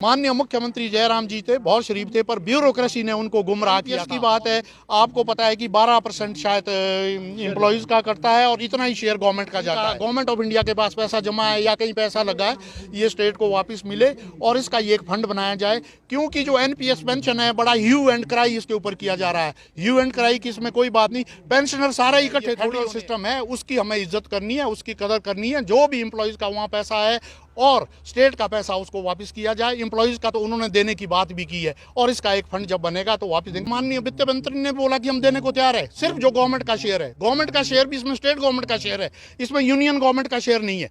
माननीय मुख्यमंत्री जयराम जी थे, बहुत शरीफ थे, पर ब्यूरोक्रेसी ने उनको गुमराह किया की बात है। आपको पता है कि 12% शायद एम्प्लॉइज का करता है और इतना ही शेयर गवर्नमेंट का जाता है। गवर्नमेंट ऑफ इंडिया के पास पैसा जमा है या कहीं पैसा लगा है, ये स्टेट को वापस मिले और इसका ये एक फंड बनाया जाए। क्योंकि जो एनपीएस पेंशन है, बड़ा ह्यू एंड क्राई इसके ऊपर किया जा रहा है। ह्यू एंड क्राई की इसमें कोई बात नहीं, पेंशनर सारा इकट्ठे, फेडरल सिस्टम है, उसकी हमें इज्जत करनी है, उसकी कदर करनी है। जो भी एम्प्लॉइज का वहाँ पैसा है और स्टेट का पैसा उसको वापस किया जाए। एम्प्लॉइज का तो उन्होंने देने की बात भी की है और इसका एक फंड जब बनेगा तो वापस देंगे। माननीय वित्त मंत्री ने बोला कि हम देने को तैयार है, सिर्फ जो गवर्नमेंट का शेयर है। गवर्नमेंट का शेयर भी इसमें स्टेट गवर्नमेंट का शेयर है, इसमें यूनियन गवर्नमेंट का शेयर नहीं है।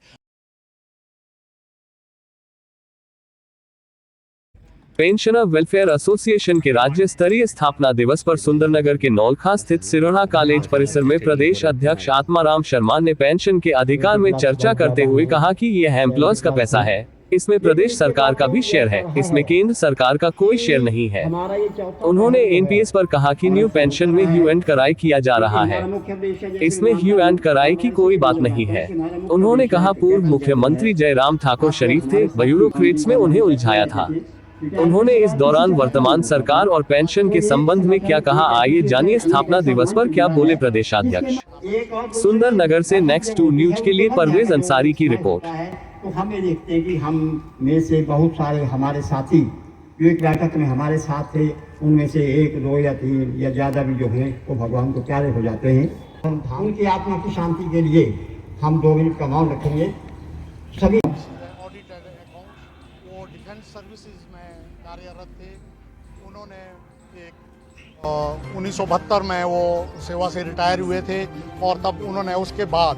पेंशनर वेलफेयर एसोसिएशन के राज्य स्तरीय स्थापना दिवस पर सुंदरनगर के नौलखा स्थित सिरोहा कॉलेज परिसर में प्रदेश अध्यक्ष आत्माराम शर्मा ने पेंशन के अधिकार में चर्चा करते हुए कहा कि यह एम्प्लॉयज का पैसा है, इसमें प्रदेश सरकार का भी शेयर है, इसमें केंद्र सरकार का कोई शेयर नहीं है। उन्होंने एनपीएस पर कहा कि न्यू पेंशन में ह्यू एंड कराई किया जा रहा है, इसमें ह्यू एंड कराई की कोई बात नहीं है। उन्होंने कहा पूर्व मुख्यमंत्री जयराम ठाकुर शरीफ थे, ब्यूरोक्रेट्स में उन्हें उलझाया था। उन्होंने इस दौरान वर्तमान सरकार और पेंशन के संबंध में क्या कहा, आइए जानिए स्थापना दिवस पर क्या बोले प्रदेशाध्यक्ष। सुंदरनगर से नेक्स्ट 2 न्यूज के लिए परवेज अंसारी की रिपोर्ट। तो हम ये देखते हैं कि हम में से बहुत सारे हमारे साथी जो एक बैठक में हमारे साथ थे, उनमें से 1, 2 या 3 या ज़्यादा भी जो हैं वो भगवान को प्यारे हो जाते हैं। उनकी आत्मा की शांति के लिए हम 2 मिनट का मौन रखेंगे। सभी वो डिफेंस सर्विसेज में कार्यरत थे। उन्होंने 1972 में वो सेवा से रिटायर हुए थे और तब उन्होंने उसके बाद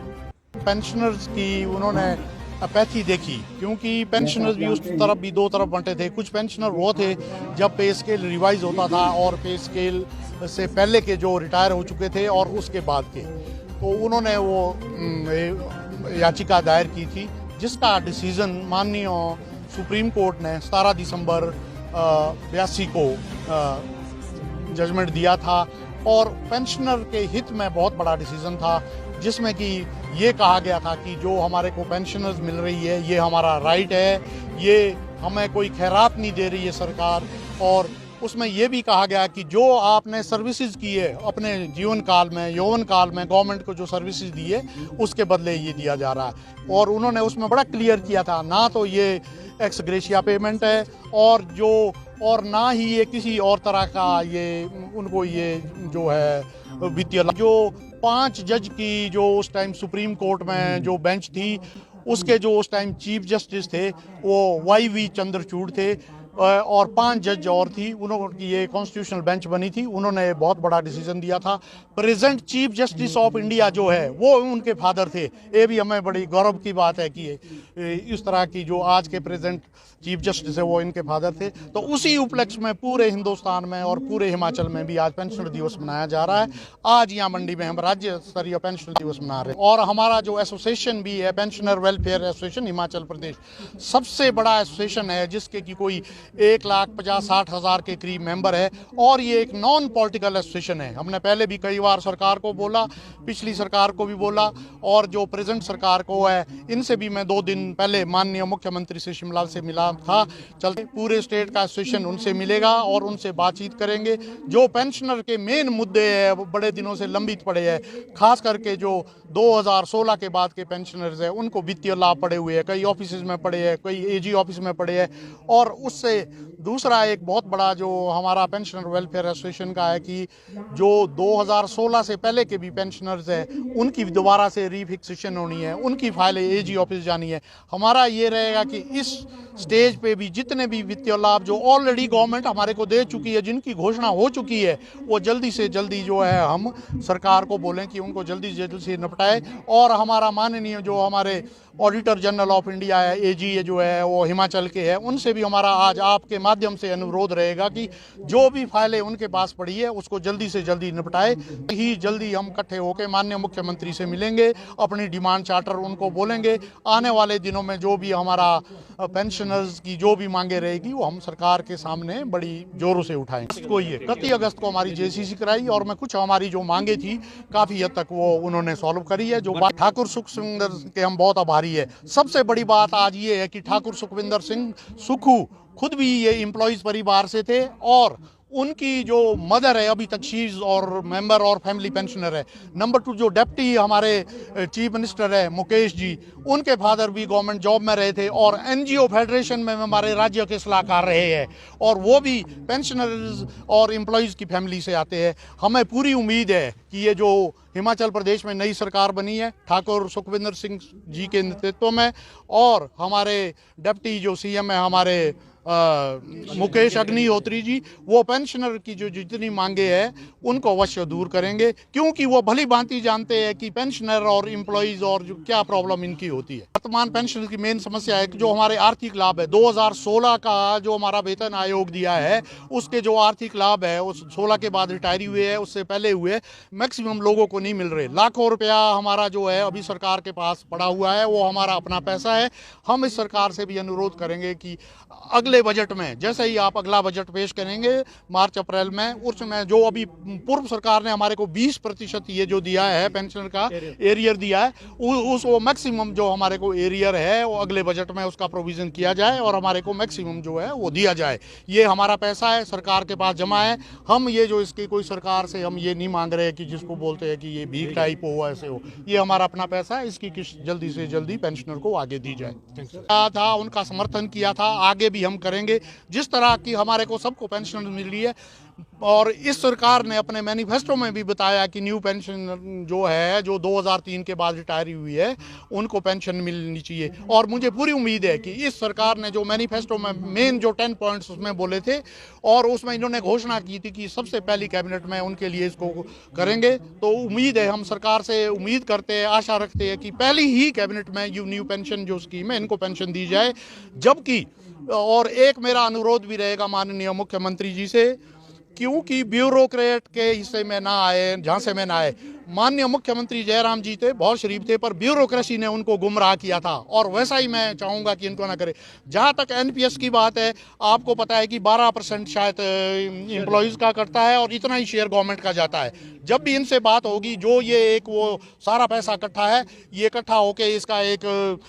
पेंशनर्स की उन्होंने अपैथी देखी, क्योंकि पेंशनर्स भी उस तरफ भी 2 तरफ बंटे थे। कुछ पेंशनर वो थे जब पे स्केल रिवाइज होता था और पे स्केल से पहले के जो रिटायर हो चुके थे और उसके बाद के, तो उन्होंने वो याचिका दायर की थी, जिसका डिसीजन माननीय सुप्रीम कोर्ट ने 17 दिसंबर 82 को जजमेंट दिया था और पेंशनर के हित में बहुत बड़ा डिसीजन था, जिसमें कि ये कहा गया था कि जो हमारे को पेंशनर्स मिल रही है ये हमारा राइट है, ये हमें कोई खैरात नहीं दे रही है सरकार। और उसमें यह भी कहा गया कि जो आपने सर्विसेज की है अपने जीवन काल में, यौवन काल में गवर्नमेंट को जो सर्विसेज दी है उसके बदले ये दिया जा रहा है। और उन्होंने उसमें बड़ा क्लियर किया था, ना तो ये एक्स ग्रेशिया पेमेंट है और ना ही ये किसी और तरह का ये उनको ये जो है वित्तीय जो 5 जज की जो उस टाइम सुप्रीम कोर्ट में जो बेंच थी, उसके जो उस टाइम चीफ जस्टिस थे वो YV चंद्रचूड़ थे और 5 जज और थी। उन्होंने ये कॉन्स्टिट्यूशनल बेंच बनी थी, उन्होंने बहुत बड़ा डिसीजन दिया था। Present chief justice of India जो है वो उनके फादर थे। ये भी हमें बड़ी गौरव की बात है कि इस तरह की जो आज के प्रेजेंट चीफ जस्टिस है वो इनके फादर थे। तो उसी उपलक्ष्य में पूरे हिंदुस्तान में और पूरे हिमाचल में भी आज पेंशनर दिवस मनाया जा रहा है। आज यहाँ मंडी में हम राज्य स्तरीय पेंशनर दिवस मना रहे हैं और हमारा जो एसोसिएशन भी है, pensioner welfare association Himachal Pradesh, सबसे बड़ा एसोसिएशन है जिसके की कोई 1,50,60,000 के करीब मेंबर है और ये एक नॉन पॉलिटिकल एसोसिएशन है। हमने पहले भी कई बार सरकार को बोला, पिछली सरकार को भी बोला और जो प्रेजेंट सरकार को है इनसे भी मैं 2 दिन पहले माननीय मुख्यमंत्री से शिमला से मिला था। चलते पूरे स्टेट का एसोसिएशन उनसे मिलेगा और उनसे बातचीत करेंगे। जो पेंशनर के मेन मुद्दे हैं वो बड़े दिनों से लंबित पड़े हैं, खास करके जो 2016 के बाद के पेंशनर्स हैं उनको वित्तीय लाभ पड़े हुए हैं, कई ऑफिस में पड़े हैं, कई AG ऑफिस में पड़े हैं। और उससे दूसरा एक बहुत बड़ा जो हमारा पेंशनर वेलफेयर एसोसिएशन का है कि जो 2016 से पहले के भी पेंशनर्स हैं उनकी दोबारा से रीफिक्सेशन होनी है, उनकी फाइलें AG ऑफिस जानी है। हमारा ये रहेगा कि इस स्टेज पे भी जितने भी वित्तीय लाभ जो ऑलरेडी गवर्नमेंट हमारे को दे चुकी है, जिनकी घोषणा हो चुकी है, वो जल्दी से जल्दी जो है हम सरकार को बोलें कि उनको जल्दी से जल्दी से निपटाए। और हमारा माननीय जो हमारे ऑडिटर जनरल ऑफ इंडिया है, AG जो है वो हिमाचल के हैं, उनसे भी हमारा आज आपके माध्यम से अनुरोध रहेगा कि जो भी फाइलें उनके पास पड़ी है उसको जल्दी से जल्दी निपटाए। ही जल्दी हम इकट्ठे होकर माननीय मुख्यमंत्री से मिलेंगे, अपनी डिमांड चार्टर उनको बोलेंगे। आने वाले दिनों में जो भी हमारा पेंशनर्स की जो भी मांगे रहेगी वो हम सरकार के सामने बड़ी जोरों से उठाएंगे। इसको ये 31 अगस्त को हमारी JCC कराई और मैं कुछ हमारी जो मांगे थी काफ़ी हद तक वो उन्होंने सॉल्व करी है। जो बात ठाकुर सुखविंदर के हम बहुत आभारी है। सबसे बड़ी बात आज ये है कि ठाकुर सुखविंदर सिंह सुखू खुद भी ये एम्प्लॉयज़ परिवार से थे और उनकी जो मदर है अभी तक शी इज़ और मेंबर और फैमिली पेंशनर है। नंबर 2 जो डिप्टी हमारे चीफ मिनिस्टर है मुकेश जी, उनके फादर भी गवर्नमेंट जॉब में रहे थे और एनजीओ फेडरेशन में हमारे राज्य के सलाहकार रहे हैं और वो भी पेंशनर्स और एम्प्लॉयज़ की फैमिली से आते हैं। हमें पूरी उम्मीद है कि ये जो हिमाचल प्रदेश में नई सरकार बनी है ठाकुर सुखविंदर सिंह जी के नेतृत्व में और हमारे डिप्टी जो सीएम है हमारे मुकेश अग्निहोत्री जी, वो पेंशनर की जो जितनी मांगे हैं उनको अवश्य दूर करेंगे, क्योंकि वो भली भांति जानते हैं कि पेंशनर और एम्प्लॉयज़ और जो क्या प्रॉब्लम इनकी होती है। वर्तमान पेंशन की मेन समस्या है कि जो हमारे आर्थिक लाभ है 2016 का जो हमारा वेतन आयोग दिया है उसके जो आर्थिक लाभ है उस 16 के बाद रिटायरी हुए हैं उससे पहले हुए मैक्सिमम लोगों को नहीं मिल रहे। लाखों रुपया हमारा जो है अभी सरकार के पास पड़ा हुआ है, वो हमारा अपना पैसा है। हम इस सरकार से भी अनुरोध करेंगे कि अगले बजट में जैसे ही आप अगला बजट पेश करेंगे मार्च अप्रैल में, उसमें जो अभी पूर्व सरकार ने हमारे को 20% ये जो दिया है पेंशन का एरियर दिया है उस वो मैक्सिमम जो हमारे को एरियर है वो अगले बजट में उसका प्रोविज़न किया जाए और हमारे को मैक्सिमम जो है वो दिया जाए। ये हमारा पैसा है, सरकार के पास जमा है। हम ये जो इसकी कोई सरकार से हम ये नहीं मांग रहे कि जिसको बोलते हैं कि ये भीख टाइप हो ऐसे हो, ये हमारा अपना पैसा है, इसकी किस जल्दी से जल्दी पेंशनर को आगे दी जाए। था उनका समर्थन किया था, आगे भी हम करेंगे। जिस तरह की हमारे को सबको पेंशन मिल रही है और इस सरकार ने अपने मैनिफेस्टो में भी बताया कि न्यू पेंशन जो है जो 2003 के बाद रिटायरी हुई है उनको पेंशन मिलनी चाहिए। और मुझे पूरी उम्मीद है कि इस सरकार ने जो मैनिफेस्टो में मेन जो 10 पॉइंट्स उसमें बोले थे और उसमें इन्होंने घोषणा की थी कि सबसे पहली कैबिनेट में उनके लिए इसको करेंगे, तो उम्मीद है, हम सरकार से उम्मीद करते हैं, आशा रखते हैं कि पहली ही कैबिनेट में न्यू पेंशन जो स्कीम है इनको पेंशन दी जाए। जबकि और एक मेरा अनुरोध भी रहेगा माननीय मुख्यमंत्री जी से, क्योंकि ब्यूरोक्रेट के हिस्से में ना आए, झांसे में ना आए। माननीय मुख्यमंत्री जयराम जी थे, बहुत शरीफ थे, पर ब्यूरोक्रेसी ने उनको गुमराह किया था और वैसा ही मैं चाहूँगा कि इनको ना करे। जहाँ तक एनपीएस की बात है, आपको पता है कि 12% शायद एम्प्लॉयज़ का करता है और इतना ही शेयर गवर्नमेंट का जाता है। जब भी इनसे बात होगी, जो ये एक वो सारा पैसा इकट्ठा है, ये इकट्ठा होके इसका एक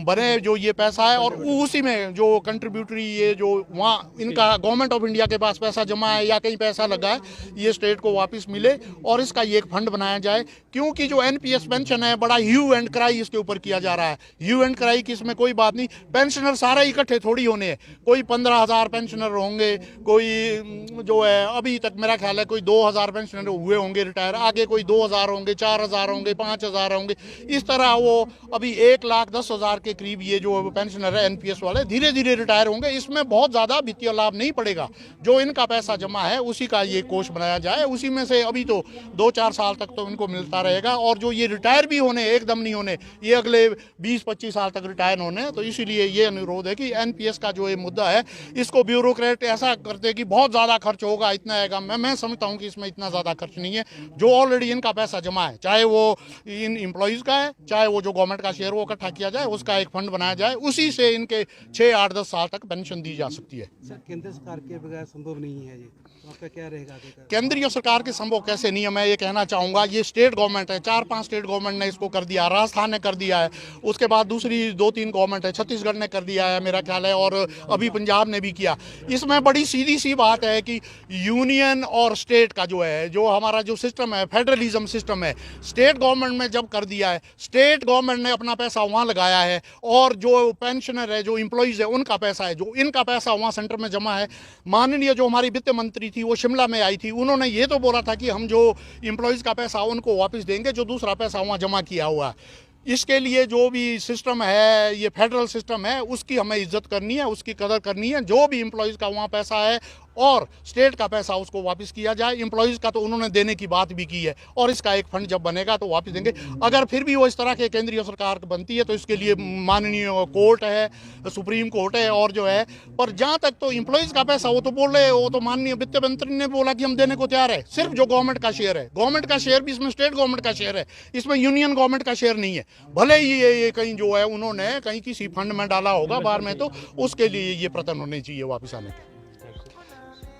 बने जो ये पैसा है और उसी में जो कंट्रीब्यूटरी ये जो वहाँ इनका गवर्नमेंट ऑफ इंडिया के पास पैसा जमा है या कहीं पैसा लगा है, ये स्टेट को वापस मिले और इसका ये एक फंड बनाया जाए। क्योंकि जो एनपीएस पेंशन है बड़ा ह्यू एंड क्राई इसके ऊपर किया जा रहा है। ह्यू एंड क्राई की इसमें कोई बात नहीं, पेंशनर सारे इकट्ठे थोड़ी होने हैं। कोई 15,000 पेंशनर होंगे, कोई जो है अभी तक मेरा ख्याल है कोई 2,000 पेंशनर हुए होंगे रिटायर, आगे कोई 2,000 होंगे, 4,000 होंगे, 5,000 होंगे। इस तरह वो अभी 1,10,000 के करीब ये जो पेंशनर है एनपीएस वाले धीरे धीरे रिटायर होंगे। इसमें बहुत ज़्यादा वित्तीय लाभ नहीं पड़ेगा। जो इनका पैसा जमा है उसी का ये कोष बनाया जाए, उसी में से अभी तो 2-4 साल तक तो इनको मिलता रहेगा और जो ये रिटायर भी होने, एकदम नहीं होने, ये अगले 20-25 साल तक रिटायर होने। तो इसीलिए ये अनुरोध है कि एनपीएस का जो ये मुद्दा है इसको ब्यूरोक्रेट ऐसा करते कि बहुत ज़्यादा खर्च होगा, इतना आएगा। मैं समझता हूँ कि इसमें इतना ज़्यादा खर्च नहीं है। जो ऑलरेडी इनका पैसा जमा है, चाहे वो इन एम्प्लॉयज़ का है, चाहे वो जो गवर्नमेंट का शेयर वो इकट्ठा किया जाए, उसका एक फंड बनाया जाए, उसी से इनके 6-8-10 साल तक पेंशन दी जा सकती है। सर, केंद्र सरकार के बगैर संभव नहीं है ये, तो आपका क्या रहेगा? केंद्रीय सरकार के संभव कैसे नहीं है, मैं ये कहना चाहूँगा। ये स्टेट गवर्नमेंट है, 4-5 स्टेट गवर्नमेंट ने इसको कर दिया, राजस्थान ने कर दिया है, उसके बाद दूसरी 2-3 गवर्नमेंट है, छत्तीसगढ़ ने कर दिया है मेरा ख्याल है, और अभी पंजाब ने भी किया। इसमें बड़ी सीधी सी बात है कि यूनियन और स्टेट का जो है, जो हमारा जो सिस्टम है, फेडरलिज्म सिस्टम है, स्टेट गवर्नमेंट ने जब कर दिया है, स्टेट गवर्नमेंट ने अपना पैसा वहाँ लगाया है और जो पेंशनर है, जो एम्प्लॉयज़ है, उनका पैसा है, जो इनका पैसा वहाँ सेंटर में जमा है। माननीय जो हमारी वित्त मंत्री थी वो शिमला में आई थी, उन्होंने ये तो बोला था कि हम जो एम्प्लॉयज़ का पैसा उनको वापस देंगे जो दूसरा पैसा वहाँ जमा किया हुआ है। इसके लिए जो भी सिस्टम है, ये फेडरल सिस्टम है, उसकी हमें इज्जत करनी है, उसकी कदर करनी है। जो भी एम्प्लॉयज़ का वहाँ पैसा है और स्टेट का पैसा उसको वापस किया जाए। एम्प्लॉयज़ का तो उन्होंने देने की बात भी की है और इसका एक फंड जब बनेगा तो वापस देंगे। अगर फिर भी वो इस तरह के केंद्रीय सरकार बनती है तो इसके लिए माननीय कोर्ट है, सुप्रीम कोर्ट है और जो है, पर जहाँ तक तो एम्प्लॉयज़ का पैसा वो तो बोल रहे, वो तो माननीय वित्त मंत्री ने बोला कि हम देने को तैयार है। सिर्फ जो गवर्नमेंट का शेयर है, गवर्नमेंट का शेयर भी इसमें स्टेट गवर्नमेंट का शेयर है, इसमें यूनियन गवर्नमेंट का शेयर नहीं है। भले ही ये कहीं जो है उन्होंने कहीं किसी फंड में डाला होगा बाहर में, तो उसके लिए ये प्रयत्न होने चाहिए वापस आने के।